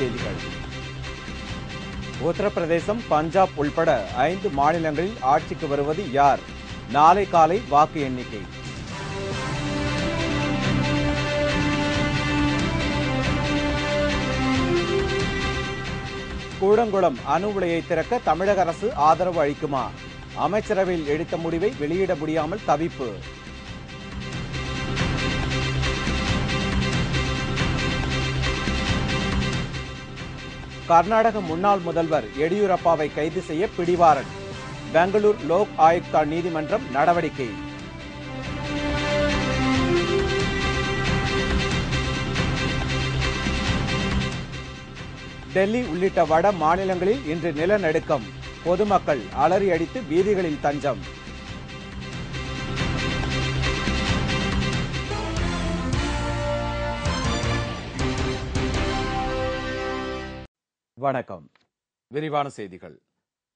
செய்திகள். உத்தரப்பிரதேசம், பஞ்சாப் உள்பட 5 மாநிலங்களில் ஆட்சிக்கு வருவது யார்? நாளை காலை வாக்கு எண்ணிக்கை. கூடங்குளம் அணு உலையை திறக்க தமிழக அரசு ஆதரவு அளிக்குமா? அமைச்சரவையில் எடுத்த முடிவை வெளியிட முடியாமல் தவிப்பு. கர்நாடக முன்னாள் முதல்வர் எடியூரப்பாவை கைது செய்ய பிடிவாரண்ட். பெங்களூர் லோக் ஆயுக்தா நீதிமன்றம் நடவடிக்கை. டெல்லி உள்ளிட்ட வட மாநிலங்களில் இன்று நிலநடுக்கம். பொதுமக்கள் அலறி அடித்து வீதிகளில் தஞ்சம். வணக்கம். விரிவான செய்திகள்.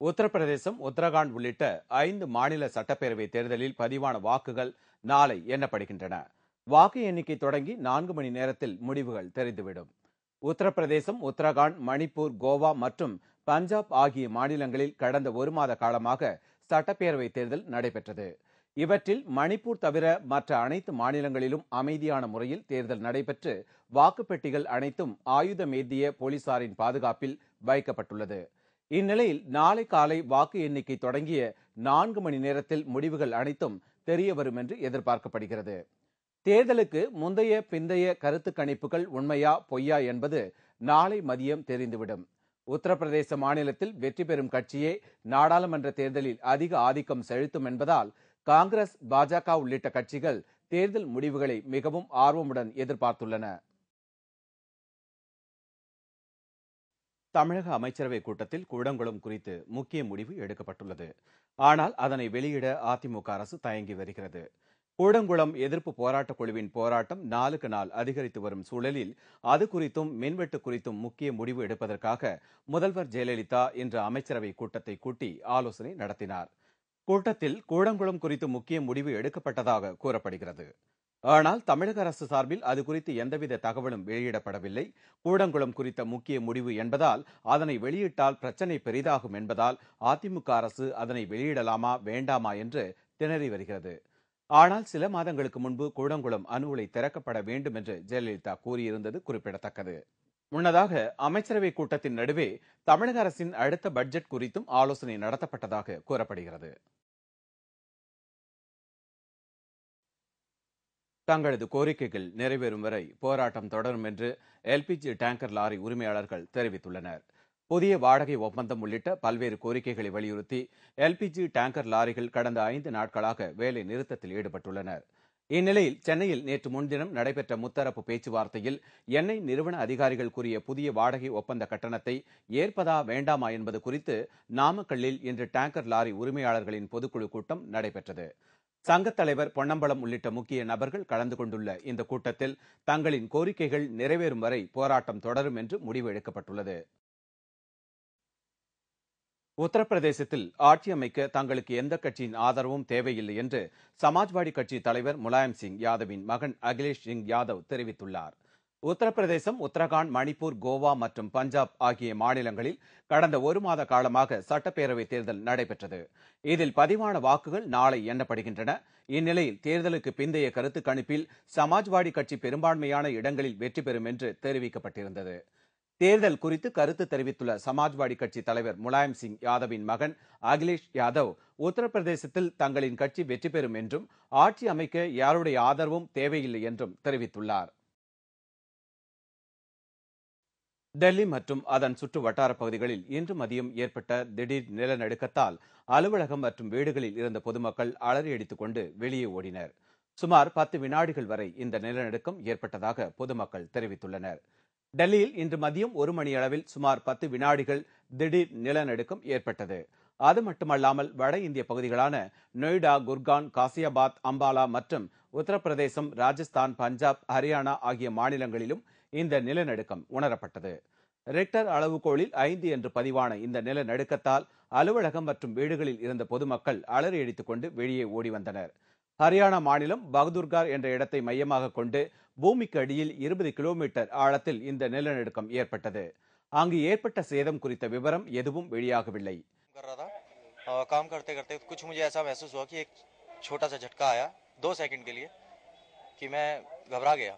உத்தரப்பிரதேசம், உத்தரகாண்ட் உள்ளிட்ட 5 மாநில சட்டப்பேரவை தேர்தலில் பதிவான வாக்குகள் நாளை எண்ணப்படுகின்றன. வாக்கு எண்ணிக்கை தொடங்கி 4 மணி நேரத்தில் முடிவுகள் தெரிந்துவிடும். உத்தரப்பிரதேசம், உத்தரகாண்ட், மணிப்பூர், கோவா மற்றும் பஞ்சாப் ஆகிய மாநிலங்களில் கடந்த 1 மாத காலமாக சட்டப்பேரவை தேர்தல் நடைபெற்றது. இவற்றில் மணிப்பூர் தவிர மற்ற அனைத்து மாநிலங்களிலும் அமைதியான முறையில் தேர்தல் நடைபெற்று வாக்குப்பெட்டிகள் அனைத்தும் ஆயுதமேந்திய போலீசாரின் பாதுகாப்பில் வைக்கப்பட்டுள்ளது. இந்நிலையில் நாளை காலை வாக்கு எண்ணிக்கை தொடங்கிய 4 மணி நேரத்தில் முடிவுகள் அனைத்தும் தெரியவரும் என்று எதிர்பார்க்கப்படுகிறது. தேர்தலுக்கு முந்தைய பிந்தைய கருத்து கணிப்புகள் உண்மையா பொய்யா என்பது நாளை மதியம் தெரிந்துவிடும். உத்தரப்பிரதேச மாநிலத்தில் வெற்றி பெறும் கட்சியே நாடாளுமன்ற தேர்தலில் அதிக ஆதிக்கம் செலுத்தும் என்பதால் காங்கிரஸ், பாஜக உள்ளிட்ட கட்சிகள் தேர்தல் முடிவுகளை மிகவும் ஆர்வமுடன் எதிர்பார்த்துள்ளன. தமிழக அமைச்சரவை கூட்டத்தில் கூடங்குளம் குறித்து முக்கிய முடிவு எடுக்கப்பட்டுள்ளது. ஆனால் அதனை வெளியிட அதிமுக அரசு தயங்கி வருகிறது. கூடங்குளம் எதிர்ப்பு போராட்ட குழுவின் போராட்டம் நாளுக்கு நாள் அதிகரித்து வரும் சூழலில் அது குறித்தும் மின்வெட்டு குறித்தும் முக்கிய முடிவு எடுப்பதற்காக முதல்வர் ஜெயலலிதா இன்று அமைச்சரவை கூட்டத்தை கூட்டி ஆலோசனை நடத்தினார். கூட்டத்தில் கூடங்குளம் குறித்து முக்கிய முடிவு எடுக்கப்பட்டதாக கூறப்படுகிறது. ஆனால் தமிழக அரசு சார்பில் அது குறித்து எந்தவித தகவலும் வெளியிடப்படவில்லை. கூடங்குளம் குறித்த முக்கிய முடிவு என்பதால் அதனை வெளியிட்டால் பிரச்சனை பெரிதாகும் என்பதால் அதிமுக அரசு அதனை வெளியிடலாமா வேண்டாமா என்று திணறி வருகிறது. ஆனால் சில மாதங்களுக்கு முன்பு கூடங்குளம் அணு உலை திறக்கப்பட வேண்டும் என்று ஜெயலலிதா கூறியிருந்தது குறிப்பிடத்தக்கது. முன்னதாக அமைச்சரவை கூட்டத்தின் நடுவே தமிழக அரசின் அடுத்த பட்ஜெட் குறித்தும் ஆலோசனை நடத்தப்பட்டதாக கூறப்படுகிறது. தங்களது கோரிக்கைகள் நிறைவேறும் வரை போராட்டம் தொடரும் என்று எல்பிஜி டேங்கர் லாரி உரிமையாளர்கள் தெரிவித்துள்ளனர். புதிய வாடகை ஒப்பந்தம் உள்ளிட்ட பல்வேறு கோரிக்கைகளை வலியுறுத்தி எல்பிஜி டேங்கர் லாரிகள் கடந்த 5 நாட்களாக வேலை நிறுத்தத்தில் ஈடுபட்டுள்ளனர். இந்நிலையில் சென்னையில் நேற்று முன்தினம் நடைபெற்ற முத்தரப்பு பேச்சுவார்த்தையில் எண்ணெய் நிறுவன அதிகாரிகள் கூறிய புதிய வாடகை ஒப்பந்த கட்டணத்தை ஏற்பதா வேண்டாமா என்பது குறித்து நாமக்கல்லில் இன்று டேங்கர் லாரி உரிமையாளர்களின் பொதுக்குழு கூட்டம் நடைபெற்றது. சங்கத் தலைவர் பொன்னம்பலம் உள்ளிட்ட முக்கிய நபர்கள் கலந்து கொண்டுள்ள இந்த கூட்டத்தில் தங்களின் கோரிக்கைகள் நிறைவேறும் வரை போராட்டம் தொடரும் என்று முடிவு எடுக்கப்பட்டுள்ளது. உத்தரப்பிரதேசத்தில் ஆட்சி அமைக்க தங்களுக்கு எந்த கட்சியின் ஆதரவும் தேவையில்லை என்று சமாஜ்வாடி கட்சி தலைவர் முலாயம் சிங் யாதவின் மகன் அகிலேஷ் சிங் யாதவ் தெரிவித்துள்ளார். உத்தரப்பிரதேசம், உத்தரகாண்ட், மணிப்பூர், கோவா மற்றும் பஞ்சாப் ஆகிய மாநிலங்களில் கடந்த 1 மாத காலமாக சட்டப்பேரவை தேர்தல் நடைபெற்றது. இதில் பதிவான வாக்குகள் நாளை எண்ணப்படுகின்றன. இந்நிலையில் தேர்தலுக்கு பிந்தைய கருத்து கணிப்பில் சமாஜ்வாடி கட்சி பெரும்பான்மையான இடங்களில் வெற்றி பெறும் என்று தெரிவிக்கப்பட்டிருந்தது. தேர்தல் குறித்து கருத்து தெரிவித்துள்ள சமாஜ்வாடி கட்சி தலைவர் முலாயம் சிங் யாதவின் மகன் அகிலேஷ் யாதவ் உத்தரப்பிரதேசத்தில் தங்களின் கட்சி வெற்றி பெறும் என்றும் ஆட்சி அமைக்க யாருடைய ஆதரவும் தேவையில்லை என்றும் தெரிவித்துள்ளார். டெல்லி மற்றும் அதன் சுற்று வட்டார பகுதிகளில் இன்று மதியம் ஏற்பட்ட திடீர் நிலநடுக்கத்தால் அலுவலகம் மற்றும் வீடுகளில் இருந்த பொதுமக்கள் அலறியடித்துக் கொண்டு வெளியே ஓடினர். சுமார் 10 வினாடிகள் வரை இந்த நிலநடுக்கம் ஏற்பட்டதாக பொதுமக்கள் தெரிவித்துள்ளனர். டெல்லியில் இன்று மதியம் 1 மணி அளவில் சுமார் 10 வினாடிகள் திடீர் நிலநடுக்கம் ஏற்பட்டது. அது மட்டுமல்லாமல் வட இந்திய பகுதிகளான நொய்டா, குர்கான், காசியாபாத், அம்பாலா மற்றும் உத்தரப்பிரதேசம், ராஜஸ்தான், பஞ்சாப், ஹரியானா ஆகிய மாநிலங்களிலும் இந்த நிலநடுக்கம் உணரப்பட்டது. ரிக்டர் அளவுகோலில் 5 என்று பதிவான இந்த நிலநடுக்கத்தால் அலுவலகம் மற்றும் வீடுகளில் இருந்த பொதுமக்கள் அலறியடித்துக் கொண்டு வெளியே ஓடி வந்தனர். ஹரியானா மாநிலம் பகதூர்கார் என்ற இடத்தை மையமாக கொண்டு பூமிக்கு அடியில் 20 கிலோமீட்டர் ஆழத்தில் இந்த நிலநடுக்கம் ஏற்பட்டது. அங்கு ஏற்பட்ட சேதம் குறித்த விவரம் எதுவும் வெளியாகவில்லை. काम करते करते कुछ मुझे ऐसा महसूस हुआ कि एक छोटा सा झटका आया 2 सेकंड के लिए कि मैं घबरा गया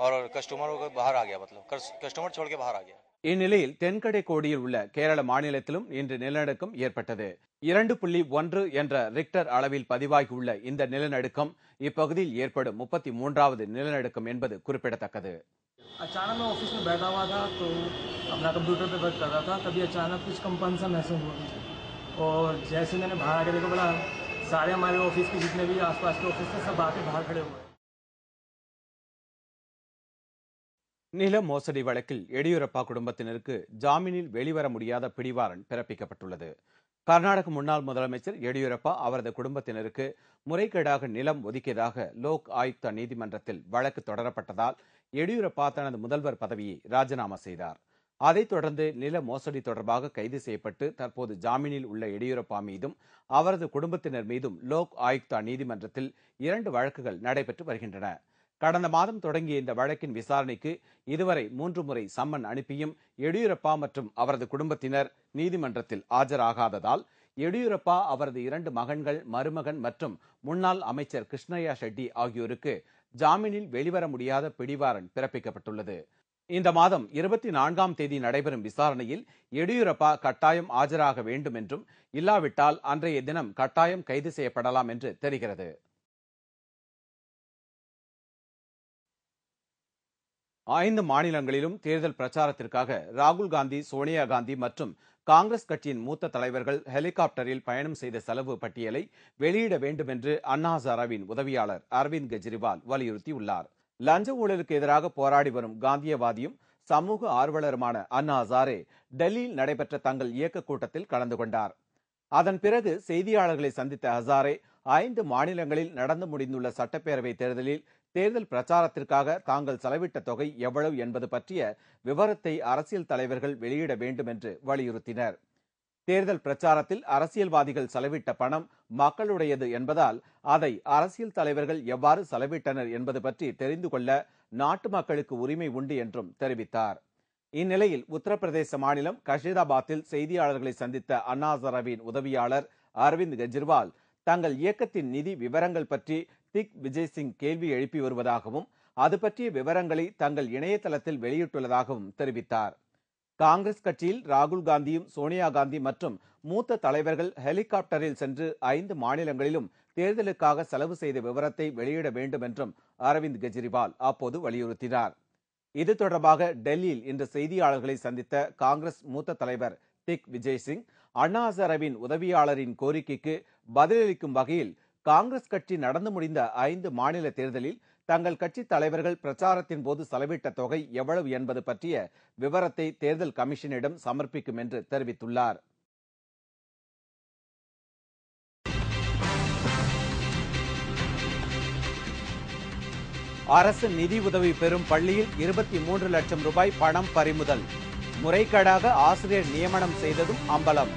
और कस्टमरों को बाहर आ गया, मतलब कस्टमर छोड़ के बाहर आ गया. இந்நிலையில் தென்கடை கோடியில் உள்ள கேரள மாநிலத்திலும் இன்று நிலநடுக்கம் ஏற்பட்டது. 2.1 என்ற ரிக்டர் அளவில் பதிவாகியுள்ள இந்த நிலநடுக்கம் இப்பகுதியில் ஏற்படும் 33வது நிலநடுக்கம் என்பது குறிப்பிடத்தக்கது. अचानक मैं ऑफिस में बैठा हुआ था तो अपना कंप्यूटर पे वर्क कर रहा था, तभी अचानक कुछ कंपन सा महसूस हुआ मुझे और जैसे मैंने बाहर आके देखा बोला सारे हमारे ऑफिस के जितने भी आसपास के ऑफिस थे सब आके बाहर खड़े हुए. நில மோசடி வழக்கில் எடியூரப்பா குடும்பத்தினருக்கு ஜாமீனில் வெளிவர முடியாத பிடிவாரண்ட் பிறப்பிக்கப்பட்டுள்ளது. கர்நாடக முன்னாள் முதலமைச்சர் எடியூரப்பா அவரது குடும்பத்தினருக்கு முறைகேடாக நிலம் ஒதுக்கியதாக லோக் ஆயுக்தா நீதிமன்றத்தில் வழக்கு தொடரப்பட்டதால் எடியூரப்பா தனது முதல்வர் பதவியை ராஜினாமா செய்தார். அதைத் தொடர்ந்து நில மோசடி தொடர்பாக கைது செய்யப்பட்டு தற்போது ஜாமீனில் உள்ள எடியூரப்பா மீதும் அவரது குடும்பத்தினர் மீதும் லோக் ஆயுக்தா நீதிமன்றத்தில் 2 வழக்குகள் நடைபெற்று வருகின்றன. கடந்த மாதம் தொடங்கிய இந்த வழக்கின் விசாரணைக்கு இதுவரை 3 முறை சம்மன் அனுப்பியும் எடியூரப்பா மற்றும் அவரது குடும்பத்தினர் நீதிமன்றத்தில் ஆஜராகாததால் எடியூரப்பா அவரது 2 மகன்கள், மருமகன் மற்றும் முன்னாள் அமைச்சர் கிருஷ்ணய்யா ஷெட்டி ஆகியோருக்கு ஜாமீனில் வெளிவர முடியாத பிடிவாரண்ட் பிறப்பிக்கப்பட்டுள்ளது. இந்த மாதம் 24ஆம் தேதி நடைபெறும் விசாரணையில் எடியூரப்பா கட்டாயம் ஆஜராக வேண்டும் என்றும், இல்லாவிட்டால் அன்றைய தினம் கட்டாயம் கைது செய்யப்படலாம் என்று தெரிகிறது. 5 மாநிலங்களிலும் தேர்தல் பிரச்சாரத்திற்காக ராகுல் காந்தி, சோனியா காந்தி மற்றும் காங்கிரஸ் கட்சியின் மூத்த தலைவர்கள் ஹெலிகாப்டரில் பயணம் செய்த செலவு பட்டியலை வெளியிட வேண்டும் என்று அண்ணா ஹசாரேவின் உதவியாளர் அரவிந்த் கெஜ்ரிவால் வலியுறுத்தியுள்ளார். லஞ்ச ஊழலுக்கு எதிராக போராடி வரும் காந்தியவாதியும் சமூக ஆர்வலருமான அண்ணா ஹசாரே டெல்லியில் நடைபெற்ற தங்கள் இயக்க கூட்டத்தில் கலந்து கொண்டார். அதன் பிறகு செய்தியாளர்களை சந்தித்த ஹசாரே 5 மாநிலங்களில் நடந்து முடிந்துள்ள சட்டப்பேரவை தேர்தலில் தேர்தல் பிரச்சாரத்திற்காக தாங்கள் செலவிட்ட தொகை எவ்வளவு என்பது பற்றிய விவரத்தை அரசியல் தலைவர்கள் வெளியிட வேண்டும் என்று வலியுறுத்தினர். தேர்தல் பிரச்சாரத்தில் அரசியல்வாதிகள் செலவிட்ட பணம் மக்களுடையது என்பதால் அதை அரசியல் தலைவர்கள் எவ்வாறு செலவிட்டனர் என்பது பற்றி தெரிந்து கொள்ள நாட்டு மக்களுக்கு உரிமை உண்டு என்றும் தெரிவித்தார். இந்நிலையில் உத்தரப்பிரதேச மாநிலம் கஷீதாபாத்தில் செய்தியாளர்களை சந்தித்த அண்ணா ஹசாரேவின் உதவியாளர் அரவிந்த் கெஜ்ரிவால் தங்கள் இயக்கத்தின் நிதி விவரங்கள் பற்றி திக் விஜய் சிங் கேள்வி எழுப்பி வருவதாகவும், அது பற்றிய விவரங்களை தங்கள் இணையதளத்தில் வெளியிட்டுள்ளதாகவும் தெரிவித்தார். காங்கிரஸ் கட்சியில் ராகுல் காந்தியும் சோனியா காந்தி மற்றும் மூத்த தலைவர்கள் ஹெலிகாப்டரில் சென்று 5 மாநிலங்களிலும் தேர்தலுக்காக செலவு செய்த விவரத்தை வெளியிட வேண்டும் என்றும் அரவிந்த் கெஜ்ரிவால் அப்போது வலியுறுத்தினார். இது தொடர்பாக டெல்லியில் இன்று செய்தியாளர்களை சந்தித்த காங்கிரஸ் மூத்த தலைவர் திக் விஜய் சிங், அண்ணா ஹசாரேவின் உதவியாளரின் கோரிக்கைக்கு பதிலளிக்கும் வகையில் காங்கிரஸ் கட்சி நடந்து முடிந்த 5 மாநில தேர்தலில் தங்கள் கட்சி தலைவர்கள் பிரச்சாரத்தின் போது செலவிட்ட தொகை எவ்வளவு என்பது பற்றிய விவரத்தை தேர்தல் கமிஷனிடம் சமர்ப்பிக்கும் என்று தெரிவித்துள்ளார். அரசு நிதி உதவி பெறும் பள்ளியில் 23 லட்சம் ரூபாய் பணம் பறிமுதல். முறைகேடாக ஆசிரியர் நியமனம் செய்ததும் அம்பலம்.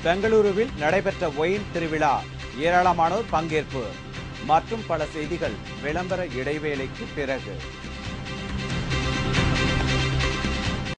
பெங்களூருவில் நடைபெற்ற ஒயின் திருவிழா, ஏராளமானோர் பங்கேற்பு மற்றும் பல செய்திகள் விளம்பர இடைவேளைக்கு பிறகு.